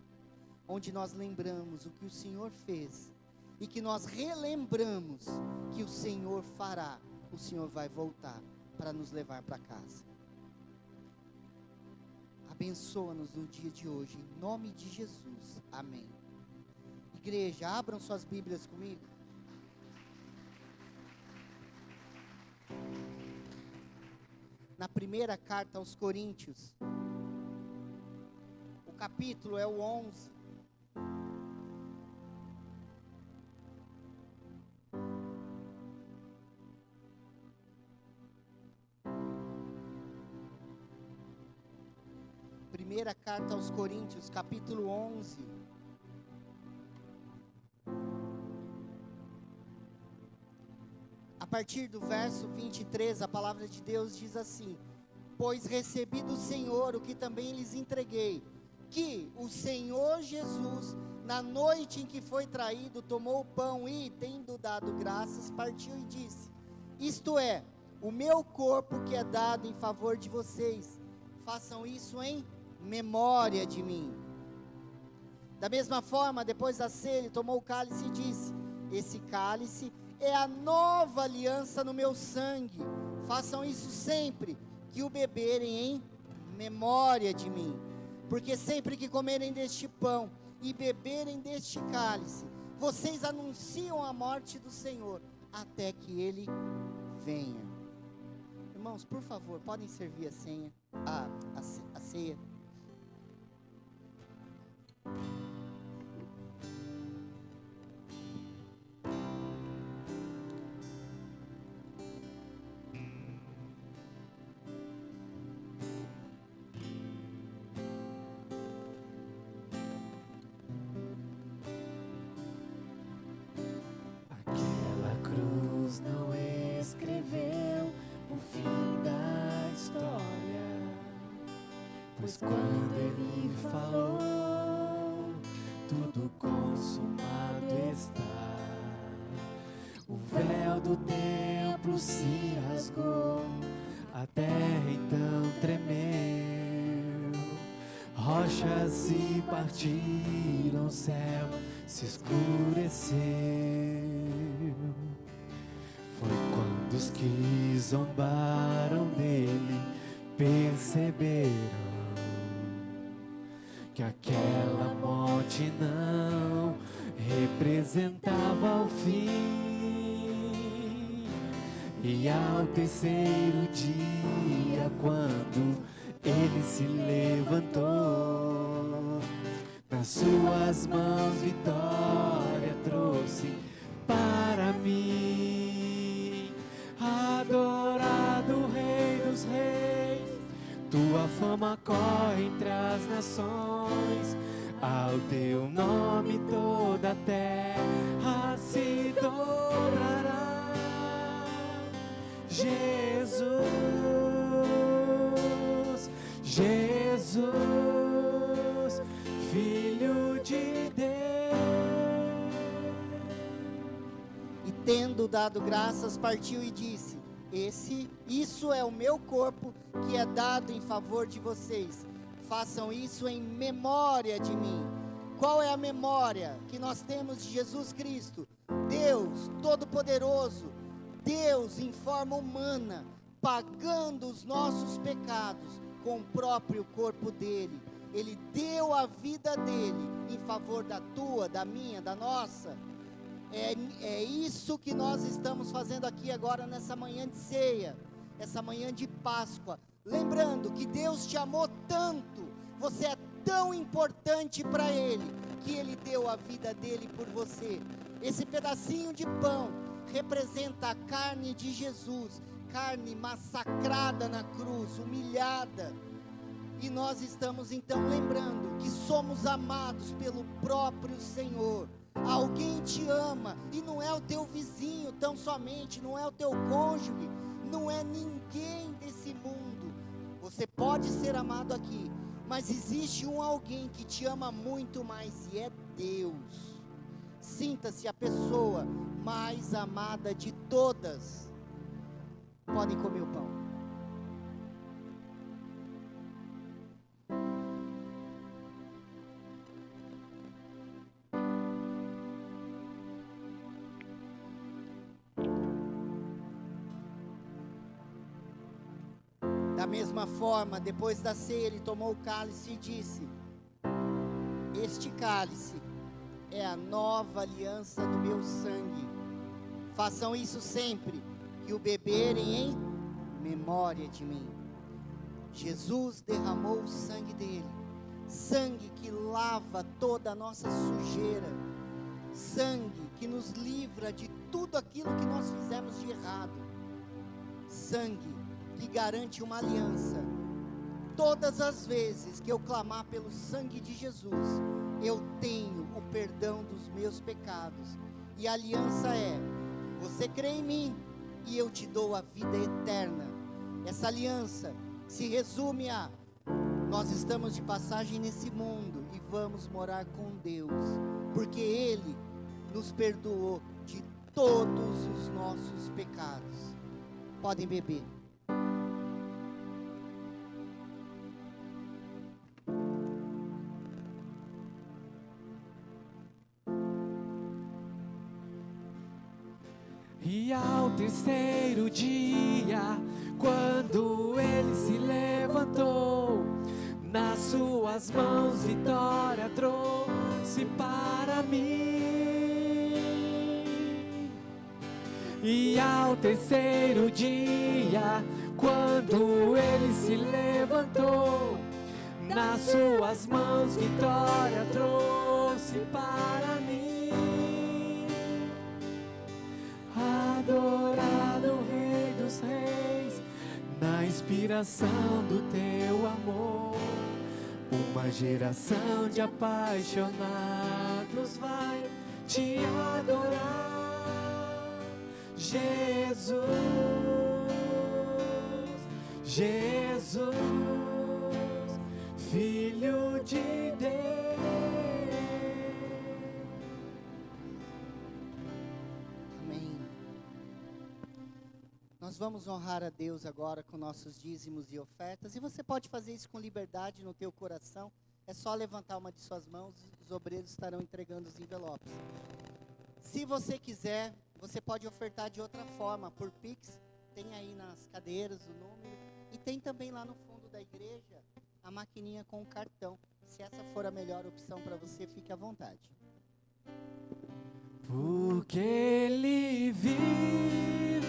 onde nós lembramos o que o Senhor fez e que nós relembramos que o Senhor fará. O Senhor vai voltar para nos levar para casa. Abençoa-nos no dia de hoje, em nome de Jesus. Amém. Igreja, abram suas Bíblias comigo. Na primeira carta aos Coríntios, o capítulo é o 11. Primeira carta aos Coríntios, capítulo 11. A partir do verso 23, a palavra de Deus diz assim: pois recebi do Senhor o que também lhes entreguei, que o Senhor Jesus, na noite em que foi traído, tomou o pão e, tendo dado graças, partiu e disse: isto é, o meu corpo que é dado em favor de vocês, façam isso em memória de mim. Da mesma forma, depois da ceia, ele tomou o cálice e disse: esse cálice é a nova aliança no meu sangue, façam isso sempre que o beberem em memória de mim. porque sempre que comerem deste pão e beberem deste cálice, vocês anunciam a morte do Senhor, até que Ele venha. Irmãos, por favor, podem servir a ceia. Aquela cruz não escreveu o fim da história, pois quando Ele falou, tudo consumado está. O véu do templo se rasgou, a terra então tremeu, rochas se partiram, o céu se escureceu. Foi quando os que zombaram dele perceberam que aquela morte não representava o fim. E ao terceiro dia, quando ele se levantou, nas suas mãos vitória trouxe para mim. Adorado Rei dos Reis, tua fama corre entre as nações, ao teu nome toda a terra se dobrará. Jesus, Jesus, Filho de Deus. E tendo dado graças, partiu e disse: isso é o meu corpo, que é dado em favor de vocês. Façam isso em memória de mim. Qual é a memória que nós temos de Jesus Cristo? Deus Todo-Poderoso, Deus em forma humana, pagando os nossos pecados com o próprio corpo dele. Ele deu a vida dele em favor da tua, da minha, da nossa. É isso que nós estamos fazendo aqui agora nessa manhã de ceia, essa manhã de Páscoa. Lembrando que Deus te amou tanto, você é tão importante para Ele, que Ele deu a vida dele por você. Esse pedacinho de pão representa a carne de Jesus, carne massacrada na cruz, humilhada. E nós estamos então lembrando que somos amados pelo próprio Senhor. Alguém te ama, e não é o teu vizinho tão somente, não é o teu cônjuge, não é ninguém desse mundo. Você pode ser amado aqui, mas existe alguém que te ama muito mais, e é Deus. Sinta-se a pessoa mais amada de todas. Podem comer o pão. Da mesma forma, depois da ceia, ele tomou o cálice e disse: este cálice é a nova aliança do meu sangue. Façam isso sempre que o beberem em memória de mim. Jesus derramou o sangue dele, sangue que lava toda a nossa sujeira, sangue que nos livra de tudo aquilo que nós fizemos de errado, sangue que garante uma aliança. Todas as vezes que eu clamar pelo sangue de Jesus, eu tenho o perdão dos meus pecados. E a aliança é: você crê em mim e eu te dou a vida eterna. Essa aliança se resume a: nós estamos de passagem nesse mundo e vamos morar com Deus, porque Ele nos perdoou de todos os nossos pecados. Podem beber. E ao terceiro dia, quando ele se levantou, nas suas mãos vitória trouxe para mim. E ao terceiro dia, quando ele se levantou, nas suas mãos vitória trouxe para mim. Adorado Rei dos Reis, na inspiração do teu amor, uma geração de apaixonados vai te adorar. Jesus, Jesus, Filho de Deus. Amém. Nós vamos honrar a Deus agora com nossos dízimos e ofertas. E você pode fazer isso com liberdade no teu coração. É só levantar uma de suas mãos e os obreiros estarão entregando os envelopes. Se você quiser, você pode ofertar de outra forma, por Pix. Tem aí nas cadeiras o número. E tem também lá no fundo da igreja a maquininha com o cartão. Se essa for a melhor opção para você, fique à vontade. Porque Ele vive,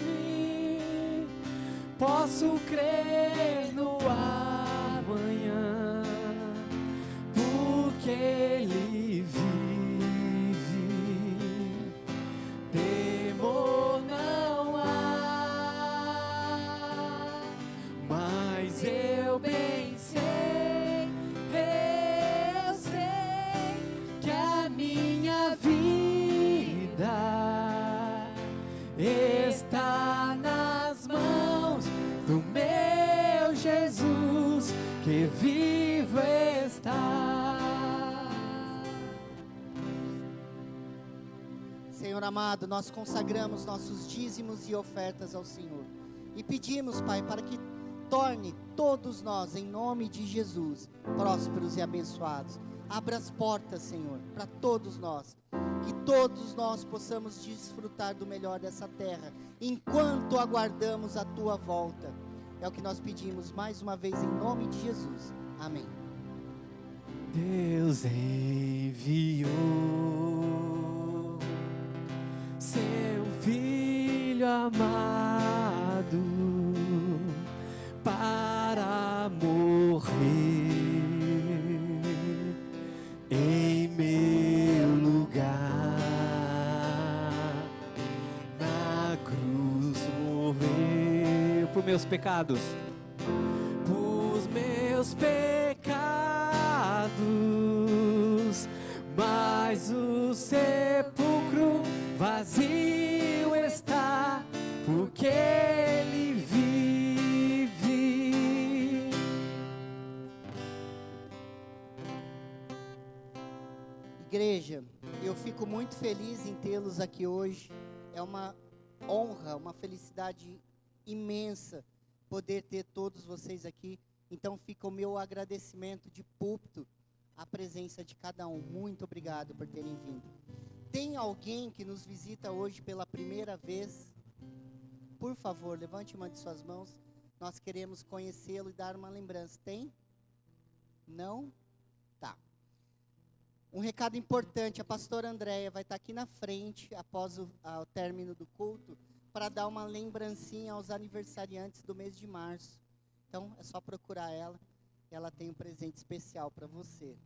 posso crer no amanhã. Porque Ele vive, temor não há. Mas eu bem sei que a minha vida está nas mãos do meu Jesus, que vivo está. Senhor amado, nós consagramos nossos dízimos e ofertas ao Senhor. E pedimos, Pai, para que torne todos nós, em nome de Jesus, prósperos e abençoados. Abra as portas, Senhor, para todos nós. Que todos nós possamos desfrutar do melhor dessa terra, enquanto aguardamos a Tua volta. É o que nós pedimos mais uma vez, em nome de Jesus. Amém. Deus enviou seu Filho amado para morrer em meu lugar. Na cruz morreu por meus pecados, por meus pecados, mas o sepulcro vazio está, porque Ele vive. Igreja, eu fico muito feliz em tê-los aqui hoje. É uma honra, uma felicidade imensa poder ter todos vocês aqui. Então fica o meu agradecimento de púlpito à presença de cada um. Muito obrigado por terem vindo. Tem alguém que nos visita hoje pela primeira vez? Por favor, levante uma de suas mãos. Nós queremos conhecê-lo e dar uma lembrança. Tem? Não? Tá. Um recado importante, a pastora Andréia vai estar aqui na frente, após o término do culto, para dar uma lembrancinha aos aniversariantes do mês de março. Então, é só procurar ela, e ela tem um presente especial para você.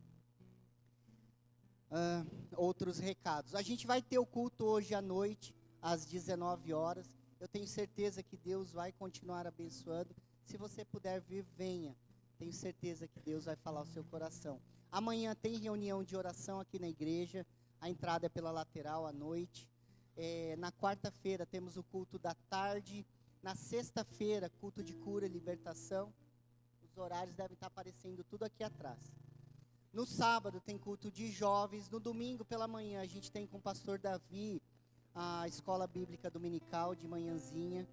Outros recados. A gente vai ter o culto hoje à noite, às 19 horas. Eu tenho certeza que Deus vai continuar abençoando. Se você puder vir, venha. Tenho certeza que Deus vai falar ao seu coração. Amanhã tem reunião de oração aqui na igreja. A entrada é pela lateral à noite. Na quarta-feira temos o culto da tarde. Na sexta-feira, culto de cura e libertação. Os horários devem estar aparecendo tudo aqui atrás. No sábado tem culto de jovens. No domingo pela manhã a gente tem com o pastor Davi a escola bíblica dominical de manhãzinha.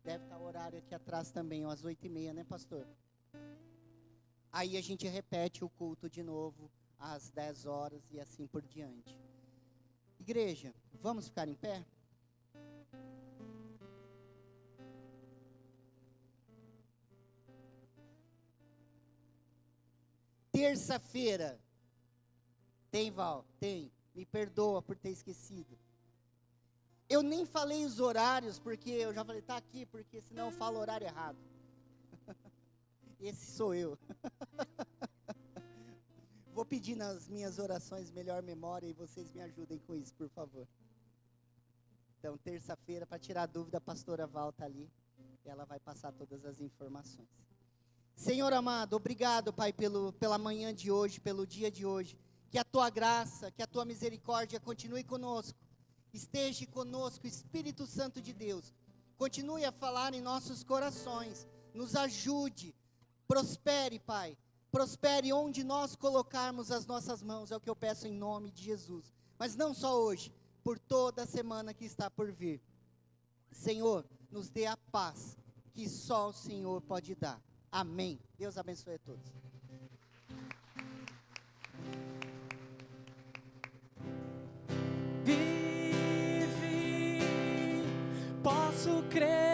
Deve estar o horário aqui atrás também, às 8h30, né, pastor? Aí a gente repete o culto de novo às 10 horas e assim por diante. Igreja, vamos ficar em pé? terça-feira. Tem, Val? Tem. Me perdoa por ter esquecido. Eu nem falei os horários, porque eu já falei, tá aqui, porque senão eu falo o horário errado. Esse sou eu. Vou pedir nas minhas orações melhor memória e vocês me ajudem com isso, por favor. Então, terça-feira, para tirar a dúvida, a pastora Val está ali. Ela vai passar todas as informações. Senhor amado, obrigado, Pai, pela manhã de hoje, pelo dia de hoje. Que a Tua graça, que a Tua misericórdia continue conosco. Esteja conosco, Espírito Santo de Deus. Continue a falar em nossos corações. Nos ajude. Prospere, Pai. Prospere onde nós colocarmos as nossas mãos. É o que eu peço em nome de Jesus. Mas não só hoje, por toda a semana que está por vir. Senhor, nos dê a paz que só o Senhor pode dar. Amém. Deus abençoe a todos. Vive, posso crer.